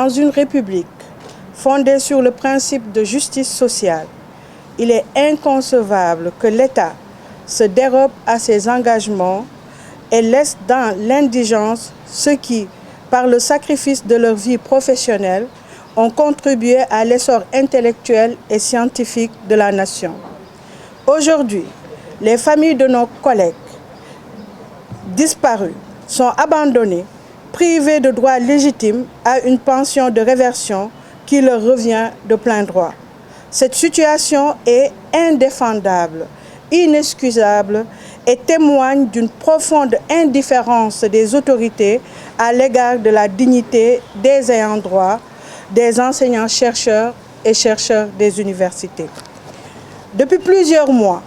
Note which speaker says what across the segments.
Speaker 1: Dans une république fondée sur le principe de justice sociale, il est inconcevable que l'État se dérobe à ses engagements et laisse dans l'indigence ceux qui, par le sacrifice de leur vie professionnelle, ont contribué à l'essor intellectuel et scientifique de la nation. Aujourd'hui, les familles de nos collègues disparus sont abandonnées, privées de droits légitimes à une pension de réversion qui leur revient de plein droit. Cette situation est indéfendable, inexcusable et témoigne d'une profonde indifférence des autorités à l'égard de la dignité des ayants droit, des enseignants-chercheurs et chercheurs des universités. Depuis plusieurs mois,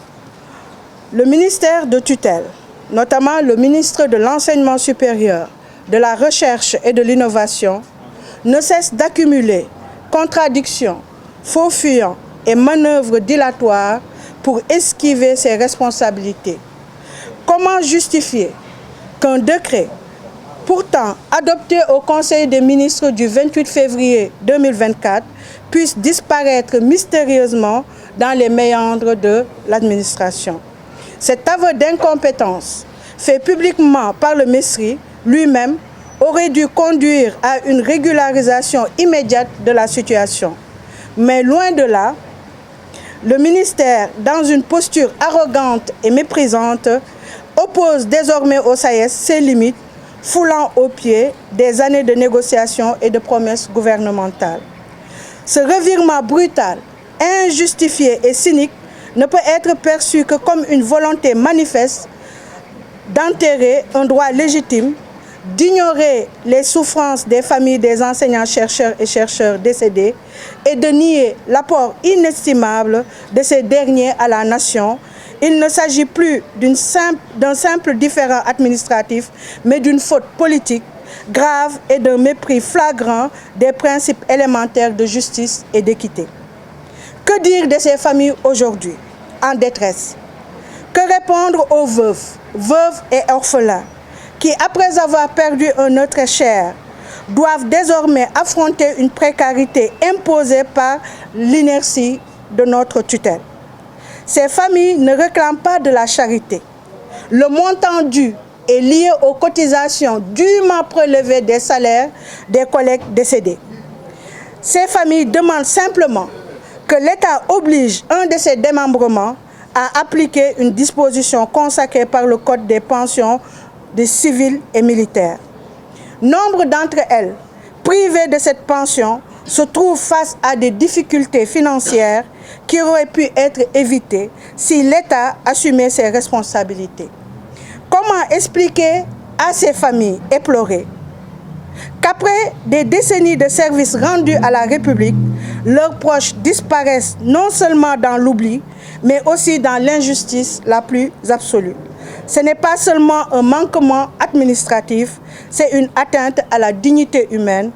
Speaker 1: le ministère de tutelle, notamment le ministre de l'Enseignement supérieur, de la Recherche et de l'Innovation, ne cesse d'accumuler contradictions, faux-fuyants et manœuvres dilatoires pour esquiver ses responsabilités. Comment justifier qu'un décret, pourtant adopté au Conseil des ministres du 28 février 2024, puisse disparaître mystérieusement dans les méandres de l'administration? Cet aveu d'incompétence, fait publiquement par le MESRI lui-même, aurait dû conduire à une régularisation immédiate de la situation. Mais loin de là, le ministère, dans une posture arrogante et méprisante, oppose désormais au SAES ses limites, foulant aux pieds des années de négociations et de promesses gouvernementales. Ce revirement brutal, injustifié et cynique ne peut être perçu que comme une volonté manifeste d'enterrer un droit légitime, d'ignorer les souffrances des familles des enseignants-chercheurs et chercheurs décédés et de nier l'apport inestimable de ces derniers à la nation. Il ne s'agit plus d'un simple différend administratif, mais d'une faute politique grave et d'un mépris flagrant des principes élémentaires de justice et d'équité. Que dire de ces familles aujourd'hui, en détresse? Que répondre aux veuves et orphelins qui, après avoir perdu un être cher, doivent désormais affronter une précarité imposée par l'inertie de notre tutelle? Ces familles ne réclament pas de la charité. Le montant dû est lié aux cotisations dûment prélevées des salaires des collègues décédés. Ces familles demandent simplement que l'État oblige un de ses démembrements à appliquer une disposition consacrée par le Code des pensions des civils et militaires. Nombre d'entre elles, privées de cette pension, se trouvent face à des difficultés financières qui auraient pu être évitées si l'État assumait ses responsabilités. Comment expliquer à ces familles éplorées qu'après des décennies de services rendus à la République, leurs proches disparaissent non seulement dans l'oubli, mais aussi dans l'injustice la plus absolue? Ce n'est pas seulement un manquement administratif, c'est une atteinte à la dignité humaine,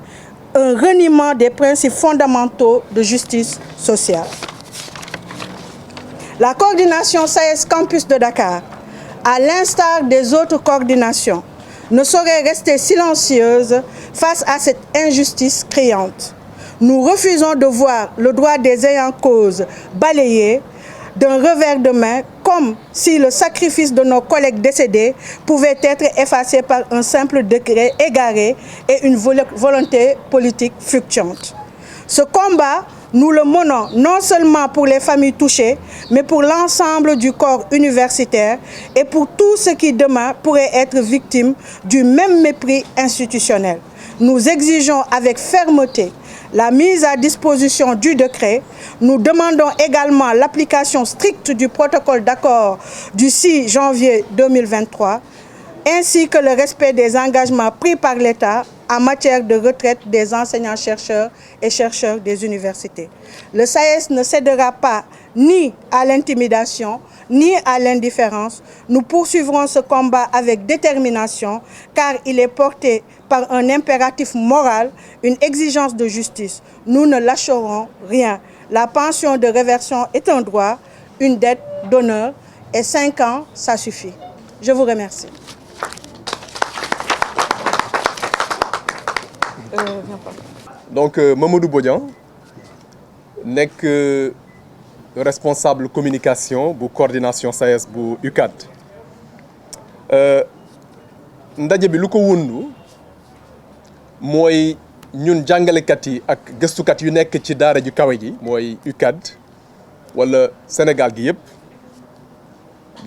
Speaker 1: un reniement des principes fondamentaux de justice sociale. La coordination SAES Campus de Dakar, à l'instar des autres coordinations, ne saurait rester silencieuse face à cette injustice criante. Nous refusons de voir le droit des ayants cause balayé d'un revers de main, comme si le sacrifice de nos collègues décédés pouvait être effacé par un simple décret égaré et une volonté politique fluctuante. Ce combat, nous le menons non seulement pour les familles touchées, mais pour l'ensemble du corps universitaire et pour tous ceux qui demain pourraient être victimes du même mépris institutionnel. Nous exigeons avec fermeté la mise à disposition du décret. Nous demandons également l'application stricte du protocole d'accord du 6 janvier 2023, ainsi que le respect des engagements pris par l'État en matière de retraite des enseignants-chercheurs et chercheurs des universités. Le SAES ne cédera pas ni à l'intimidation, ni à l'indifférence. Nous poursuivrons ce combat avec détermination, car il est porté par un impératif moral, une exigence de justice. Nous ne lâcherons rien. La pension de réversion est un droit, une dette d'honneur, et 5 ans, ça suffit. Je vous remercie.
Speaker 2: donc Mamadou Bodian nekk responsable communication bu coordination SAES bu UCAD ndaje bi lu ko wundu mooy ñun jàngalekat yi ak gëstukat yu nekk ci daara ju kawe ji mooy UCAD wala Sénégal gi yëpp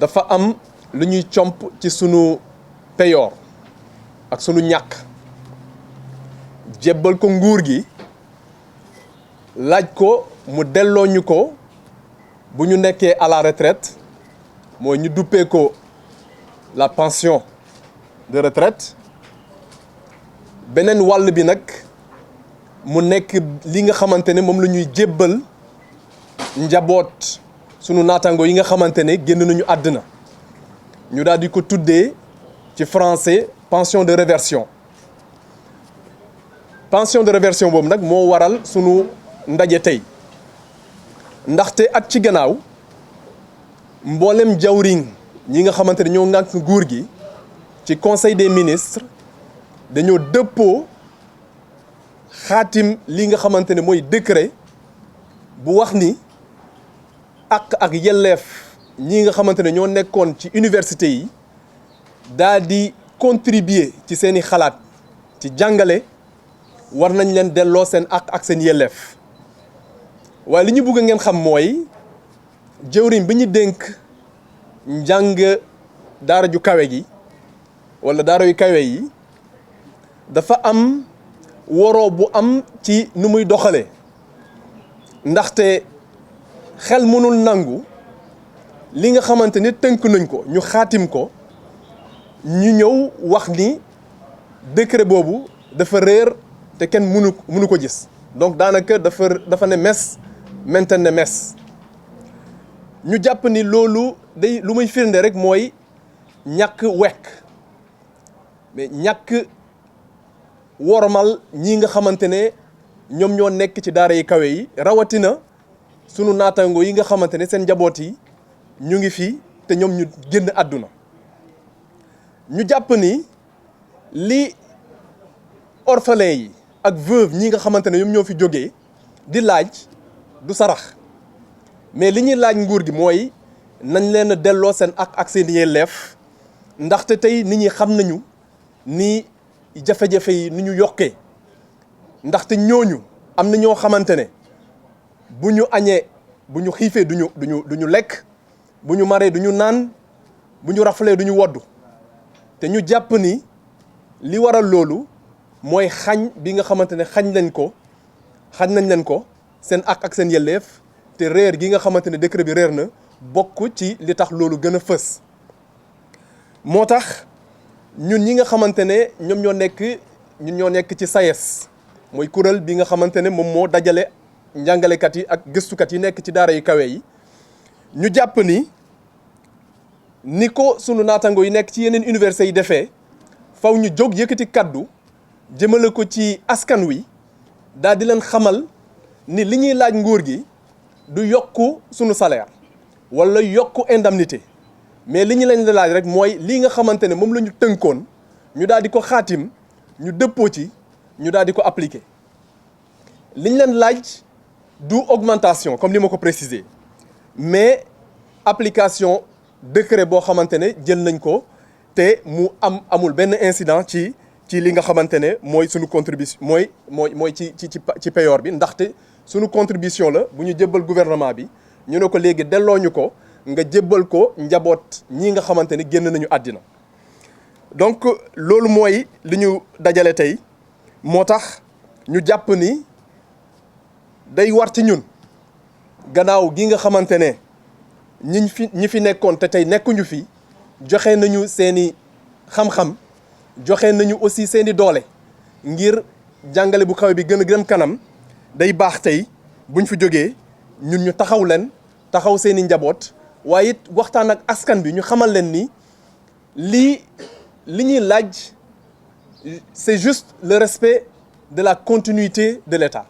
Speaker 2: dafa am lu ñuy comp ci sunu peyoor ak sunu ñàkk jébbal ko nguur gi laaj ko mu delloo ñu ko bu ñu nekkee à la retraite mooy ñu duppee ko la pension de retraite beneen wàll bi nag mu nekk li nga xamante ne moom la ñuy jébbal njaboot sunu naataango yi nga xamante ne génn nañu àddina ñu daal di ko tuddee ci français pension de réversion boobu nag moo waral sunu ndaje tey ndaxte at ci gannaaw mboolem jawriñ ñi nga xamante ne ñoo ŋànk nguur gi ci conseil des ministres dañoo dëppoo xaatim li nga xamante ne mooy décret bu wax ni ak yelleef ñi nga xamante ne ñoo nekkoon ci université yi daal di contribuer ci seeni xalaat ci jàngale war nañ leen delloo seen ak seen yelleef waaye li ñu bëgg ngeen xam mooy jëwriñ bi ñu dénk njàng daara ju kawe gi wala daara yu kawe yi dafa am woroo bu am ci nu muy doxalee ndaxte xel mënul nangu li nga xamante ni tënk nañ ko ñu xaatim ko ñu ñëw wax ni décret boobu dafa réer te kenn mënu ko gis donc daanaka dafa ne mes maintenant ne mes ñu jàpp ni loolu day lu muy firnde rek mooy ñàkk wekk mais ñàkk wormal ñi nga xamante ne ñoom ñoo nekk ci daara yi kawe yi rawatina sunu naataango yi nga xamante ne seen njaboot yi ñu ngi fi te ñoom ñu génn àdduna ñu jàpp ni li orphelin yi ak veuve ñi nga xamante ne ñoom ñoo fi jógee di laaj du sarax mais li ñuy laaj nguur gi mooy nañ leen a delloo seen ak seen yelleef ndaxte tey nit ñi xam nañu ni jafe-jafe yi ni ñu yokkee ndaxte ñooñu am na ñoo xamante ne bu ñu añee bu ñu xiifee du ñu lekk bu ñu maree du ñu naan bu ñu rafalee du ñu woddu te ñu jàpp ni li waral loolu mooy xañ bi nga xamante ne xañ nañ leen ko seen ak seen yelleef te réer gi nga xamante ne décret bi réer na bokk ci li tax loolu gën a fës moo tax ñun ñi nga xamante ne ñoom ñoo nekk ci SAES mooy kuréel bi nga xamante ne moom moo dajale njàngalekat yi ak gëstukat yi nekk ci daara yu kawe yi ñu jàpp ni ko sunu naataango yi nekk ci yeneen université yi defee faw ñu jóg yëkkati kaddu jëmale ko ci askan wi daal di leen xamal ni li ñuy laaj nguur gi du yokku sunu salaire wala yokku indemnité mais li ñu leen di laaj rek mooy lii nga xamante ne moom la ñu tënkoon ñu daal di ko xaatim ñu dëppoo ci ñu daal di ko appliquer li ñu leen laaj du augmentation comme ni ma ko préciser mais application décret boo xamante ne jël nañ ko te mu amul benn incident ci li nga xamante ne mooy sunu contribution mooy ci payoor bi ndaxte sunu contribution la bu ñu jébbal gouvernement bi ñu ne ko léegi delloo ñu ko nga jébbal ko njaboot ñii nga xamante ne génn nañu àddina donc loolu mooy li ñu dajale tey moo tax ñu jàpp ni day war ci ñun gannaaw gi nga xamante ne ñi fi nekkoon te tey nekkuñu fi joxe nañu seeni xam-xam joxe nañu aussi seeni doole ngir jàngale bu kaw bi gën a gën kanam day baax tey buñ fi jógee ñun ñu taxaw leen taxaw seeni njaboot waaye it waxtaan ak askan bi ñu xamal leen ni li ñuy laaj c'est juste le respect de la continuité de l'État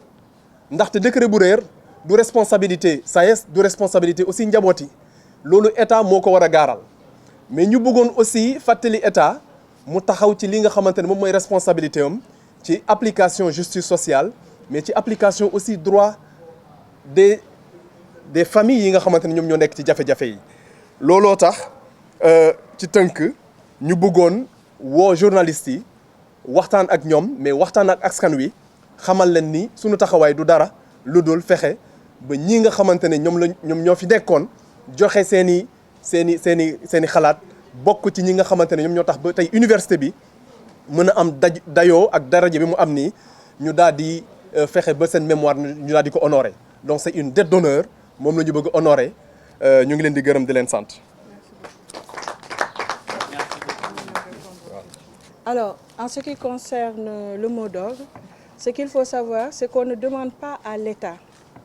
Speaker 2: ndaxte décret bu réer du responsabilité SAES du responsabilité aussi njaboot yi loolu état moo ko war a gaaral mais ñu bëggoon aussi fàttali état mu taxaw ci li nga xamante ne moom mooy responsabilité am ci application justice sociale mais ci application aussi droit des familles yi nga xamante ne ñoom ñoo nekk ci jafe-jafe yi. looloo tax ci tënk ñu bëggoon woo journalistes yi waxtaan ak ñoom, mais waxtaan ak askan wi xamal leen ni suñu taxawaay du dara lu dul fexe ba ñii nga xamante ne ñoom ñoo fi nekkoon joxe seeni xalaat bokk ci ñi nga xamante ne ñoom ñoo tax ba tey université bi mën a am dayoo ak daraja bi mu am nii ñu daal di fexe ba seen mémoire ñu daal di ko honorer. Donc c'est une dette d'honneur moom la ñu bëgg honorer. ñu ngi leen di gërëm di leen sant.
Speaker 1: Alors, en ce qui concerne le mot d'ordre, ce qu'il faut savoir, c'est qu'on ne demande pas à l'État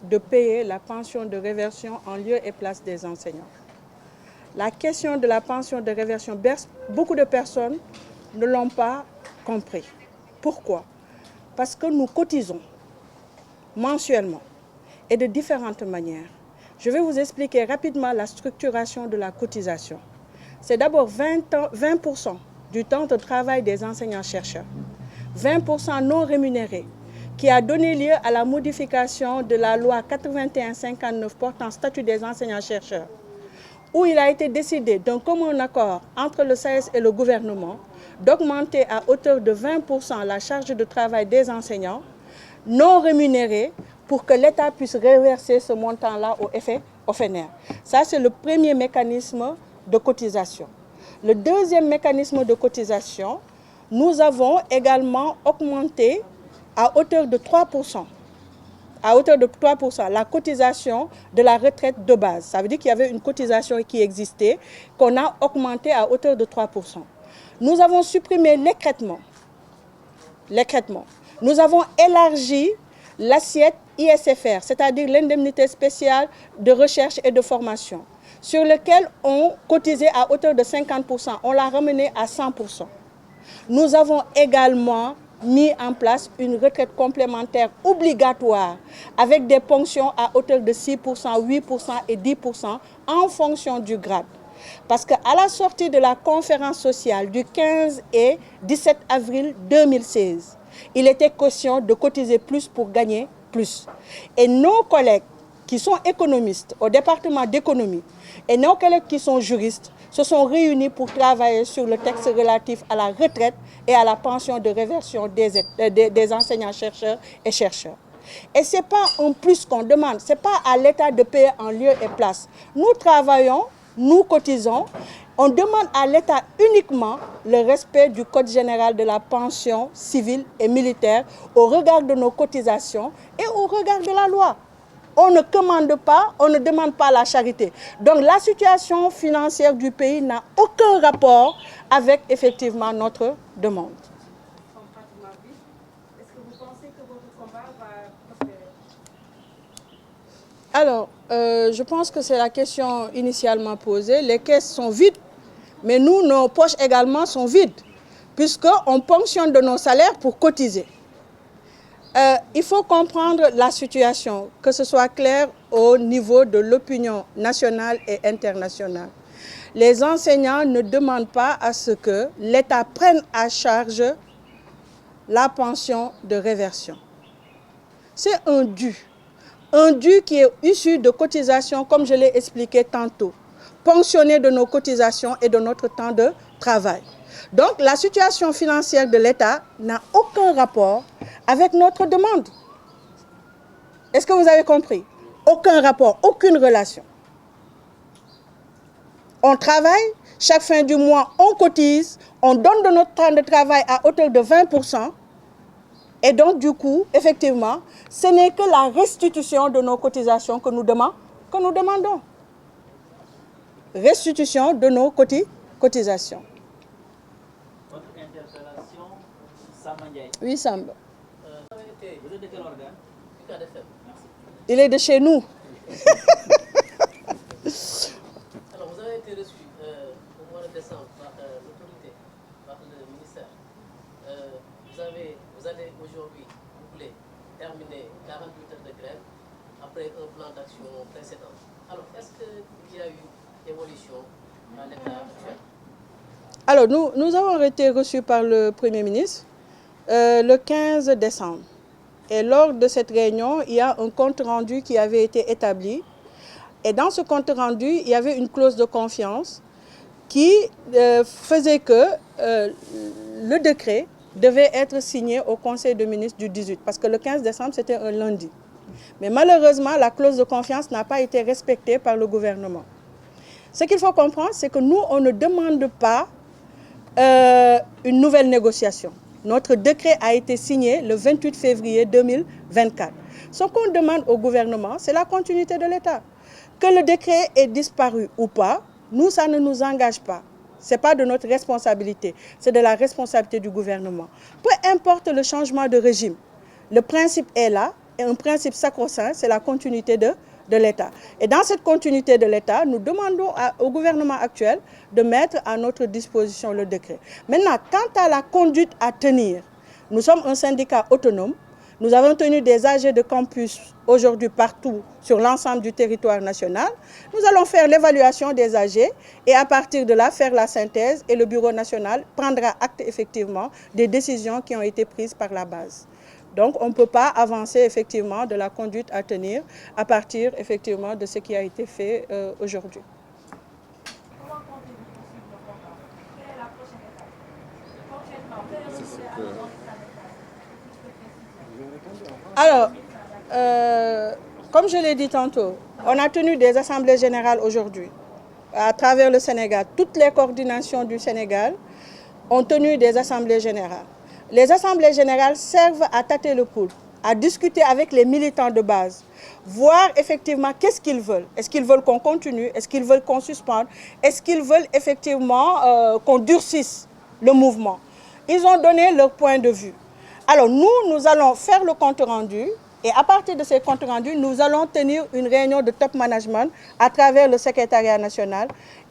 Speaker 1: de payer la pension de réversion en lieu et place des enseignants. La question de la pension de réversion, beaucoup de personnes ne l'ont pas compris. Pourquoi? Parce que nous cotisons mensuellement et de différentes manières. Je vais vous expliquer rapidement la structuration de la cotisation. C'est d'abord 20% du temps de travail des enseignants-chercheurs, 20% non rémunérés, qui a donné lieu à la modification de la loi 81-59 portant statut des enseignants-chercheurs, où il a été décidé d'un commun accord entre le SAES et le gouvernement d'augmenter à hauteur de 20% la charge de travail des enseignants non rémunérés pour que l'État puisse reverser ce montant-là au FNR. Ça, c'est le premier mécanisme de cotisation. Le deuxième mécanisme de cotisation, nous avons également augmenté à hauteur de 3%. À hauteur de 3%, la cotisation de la retraite de base. Ça veut dire qu'il y avait une cotisation qui existait, qu'on a augmentée à hauteur de 3%. Nous avons supprimé l'écrêtement. Nous avons élargi l'assiette ISFR, c'est-à-dire l'indemnité spéciale de recherche et de formation, sur lequel on cotisait à hauteur de 50%. On l'a ramené à 100%. Nous avons également mis en place une retraite complémentaire obligatoire avec des ponctions à hauteur de 6%, 8% et 10% en fonction du grade. Parce qu'à la sortie de la conférence sociale du 15 et 17 avril 2016, il était question de cotiser plus pour gagner plus. Et nos collègues qui sont économistes au département d'économie et nos collègues qui sont juristes se sont réunis pour travailler sur le texte relatif à la retraite et à la pension de réversion des enseignants-chercheurs et chercheurs. Et ce n'est pas un plus qu'on demande, ce n'est pas à l'État de payer en lieu et place. Nous travaillons, nous cotisons, on demande à l'État uniquement le respect du Code général de la pension civile et militaire au regard de nos cotisations et au regard de la loi. On ne commande pas, on ne demande pas la charité. Donc la situation financière du pays n'a aucun rapport avec effectivement notre demande. Est-ce que vous pensez que votre combat va prospérer? Alors, je pense que c'est la question initialement posée. Les caisses sont vides, mais nous, nos poches également sont vides, puisqu'on ponctionne de nos salaires pour cotiser. Il faut comprendre la situation, que ce soit clair au niveau de l'opinion nationale et internationale. Les enseignants ne demandent pas à ce que l'État prenne à charge la pension de réversion. C'est un dû qui est issu de cotisations, comme je l'ai expliqué tantôt, ponctionné de nos cotisations et de notre temps de travail. Donc la situation financière de l'État n'a aucun rapport avec notre demande. Est-ce que vous avez compris? Aucun rapport, aucune relation. On travaille, chaque fin du mois, on cotise, on donne de notre temps de travail à hauteur de 20%. Et donc, du coup, effectivement, ce n'est que la restitution de nos cotisations que nous demandons. Restitution de nos cotisations.
Speaker 3: Votre interpellation, Samba Ndiaye.
Speaker 1: Oui, Samba.
Speaker 3: Vous êtes de quel organe?
Speaker 1: Il est de chez nous.
Speaker 4: Alors, vous avez été reçu au mois de décembre par l'autorité, par le ministère. Vous allez aujourd'hui, vous voulez terminer 48 heures de grève après un plan d'action précédent. Alors, est-ce qu'il y a eu évolution dans l'état actuel?
Speaker 1: Alors, nous avons été reçus par le Premier ministre le 15 décembre. Et lors de cette réunion, il y a un compte-rendu qui avait été établi. Et dans ce compte-rendu, il y avait une clause de confiance qui faisait que le décret devait être signé au Conseil des ministres du 18, parce que le 15 décembre, c'était un lundi. Mais malheureusement, la clause de confiance n'a pas été respectée par le gouvernement. Ce qu'il faut comprendre, c'est que nous, on ne demande pas une nouvelle négociation. Notre décret a été signé le 28 février 2024. Ce qu'on demande au gouvernement, c'est la continuité de l'État. Que le décret ait disparu ou pas, nous, ça ne nous engage pas. Ce n'est pas de notre responsabilité, c'est de la responsabilité du gouvernement. Peu importe le changement de régime, le principe est là, et un principe sacro-saint, c'est la continuité de l'État. Et dans cette continuité de l'État, nous demandons au gouvernement actuel de mettre à notre disposition le décret. Maintenant, quant à la conduite à tenir, nous sommes un syndicat autonome. Nous avons tenu des AG de campus aujourd'hui partout sur l'ensemble du territoire national. Nous allons faire l'évaluation des AG et à partir de là, faire la synthèse et le Bureau national prendra acte effectivement des décisions qui ont été prises par la base. Donc, on ne peut pas avancer effectivement de la conduite à tenir à partir effectivement de ce qui a été fait aujourd'hui. Alors, comme je l'ai dit tantôt, on a tenu des assemblées générales aujourd'hui à travers le Sénégal. Toutes les coordinations du Sénégal ont tenu des assemblées générales. Les assemblées générales servent à tâter le pouls, à discuter avec les militants de base, voir effectivement qu'est-ce qu'ils veulent. Est-ce qu'ils veulent qu'on continue? Est-ce qu'ils veulent qu'on suspende? Est-ce qu'ils veulent effectivement qu'on durcisse le mouvement? Ils ont donné leur point de vue. Alors nous allons faire le compte rendu et à partir de ces comptes rendus, nous allons tenir une réunion de top management à travers le secrétariat national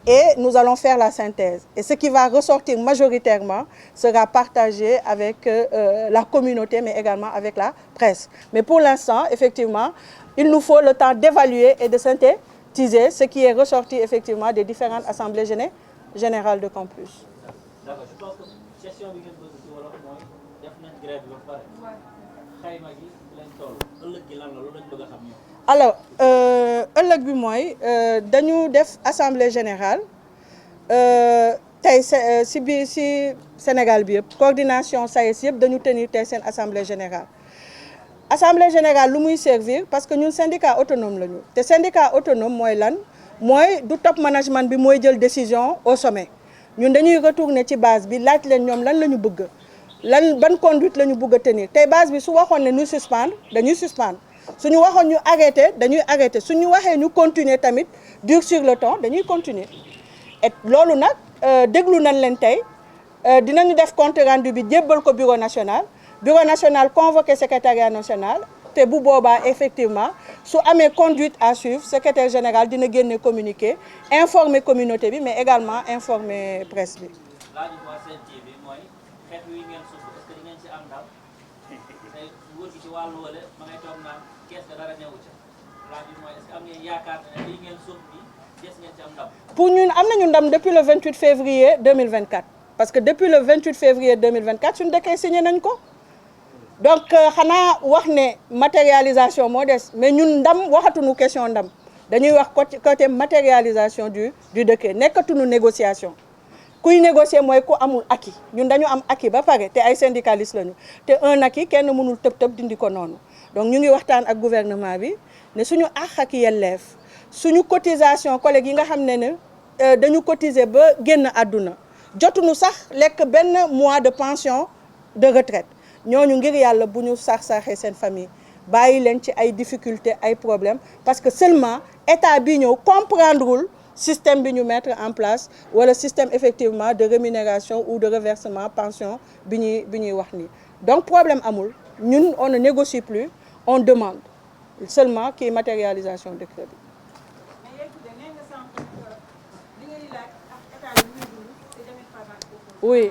Speaker 1: et nous allons faire la synthèse. Et ce qui va ressortir majoritairement sera partagé avec la communauté, mais également avec la presse. Mais pour l'instant, effectivement, il nous faut le temps d'évaluer et de synthétiser ce qui est ressorti effectivement des différentes assemblées générales de campus.
Speaker 3: D'accord, je pense que question bi ngeen bëgg ci wolof mooy def nañ grève bi ba pare xayma gi lañ toll ëllëg gi lan la loolu lañ bëgg a xam ñoom.
Speaker 1: Alors ëllëg bi mooy dañu def assemblée générale tey si Sénégal bi yëpp coordination SAES yëpp dañu tenir tey seen assemblée générale. Assemblée générale lu muy servir parce que ñun syndicat autonome lañu te syndicat autonome mooy lan mooy du top management bi mooy jël décision au sommet. Ñun dañuy retourner ci base bi laaj leen ñoom lan la ñu bëgg ban conduite la ñu bëgg a tenir tey base bi su waxoon ne ñu suspendre dañuy suspendre suñu waxoon ñu arrêter dañuy arrêter suñu waxee ñu continuer tamit durcir le ton dañuy continuer et loolu nag déglu nañ leen tey dinañu def compte rendu bi jébbal ko bureau national convoqué secrétariat national te bu boobaa effectivement su amee conduite à suivre secrétaire général dina génne communiqué informer communauté bi mais également informer presse bi.
Speaker 3: laaj bi waa Sen TV mooy xeex wi ngeen suuf est-ce que di ngeen ci am ndam tey nguur gi ci wàllu wala ma ngay toog naan kees ga dara newu ca laaj bi mooy est-ce que am ngeen yaakaar ne lii ngeen suuf bi des ngeen ci am ndam.
Speaker 1: Pour ñun am nañu ndam depuis le 28 février 2024 parce que depuis le 28 février 2024 suñu décret signé nañ ko. Donc xanaa wax ne matérialisation moo des mais ñun ndam waxatuñu question ndam dañuy wax côté matérialisation du décret nekkatuñu négociation kuy négocier mooy ku amul acquis ñun dañu am acquis ba pare te ay syndicalistes lañu te un acquis kenn mënul tëb dindi ko noonu donc ñu ngi waxtaan ak gouvernement bi ne suñu àq ak yelleef suñu cotisation collègues yi nga xam ne dañu cotiser ba génn àdduna jotuñu sax lekk benn mois de pension de retraite. ñooñu ngir yàlla bu ñu sax-saxee seen famille bàyyi leen ci ay difficultés ay problèmes parce que seulement état bi ñëw comprendrewul système bi ñu mettre en place wala système effectivement de rémunération ou de reversement pension bi ñuy wax nii donc problème amul ñun on ne négocie plus on demande seulement kii matérialisation décret bi. Oui.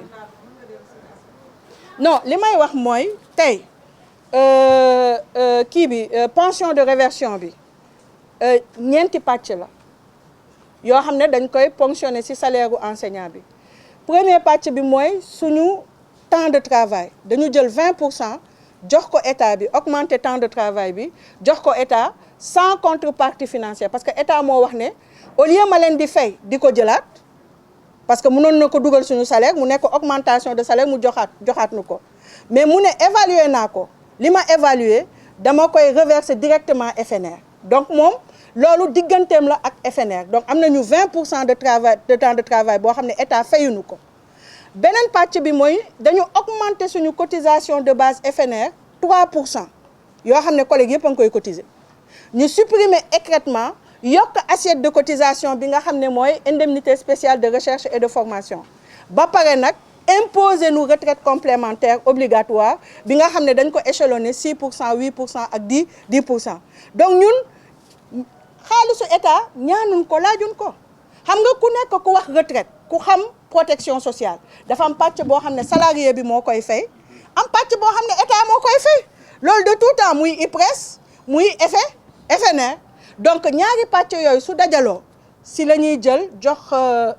Speaker 1: Non li may wax mooy tey kii bi pension de réversion bi ñeenti pàcc la yoo xam ne dañ koy ponctionner ci salaire u enseignant bi premier pàcc bi mooy suñu temps de travail dañu jël 20% jox ko état bi augmenter temps de travail bi jox ko état sans contrepartie financière parce que état moo wax ne au lieu ma leen di fay di ko jëlaat parce que mënoon na ko dugal suñu salaire mu nekk augmentation de salaire mu joxaat nu ko mais mu ne évaluer naa ko li ma évaluer dama koy reverser directement FNR donc moom loolu digganteem la ak FNR donc am nañu 20% de temps de travail boo xam ne état fayuñu ko beneen pàcc bi mooy dañu augmenter suñu cotisation de base FNR 3% yoo xam ne collègues yëpp a ngi koy cotiser ñu supprimer écrêtement yokk assiette de cotisation bi nga xam ne mooy indemnité spéciale de recherche et de formation ba pare nag imposer nu retraite complémentaire obligatoire bi nga xam ne dañ ko échelonner 6% 8% ak 10% donc ñun xaalisu état ñaanuñ ko laajuñ ko xam nga ku nekk ku wax retraite ku xam protection sociale dafa am pàcc boo xam ne salarié bi moo koy fay am pàcc boo xam ne état moo koy fay loolu de tout temps muy IPRES muy FNR donc ñaari pàcc yooyu su dajaloo si la ñuy jël jox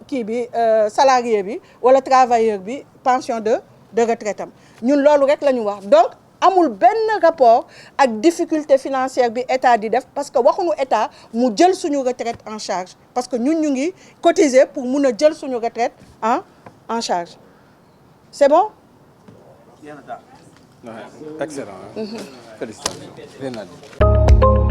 Speaker 1: kii bi salarié bi wala travailleur bi pension de retraite am ñun loolu rek la ñu wax donc amul benn rapport ak difficulté financière bi état di def parce que waxuñu état mu jël suñu retraite en charge parce que ñun ñu ngi cotiser pour mun a jël suñu retraite en charge c'est bon.
Speaker 2: Excellent. Félicitations.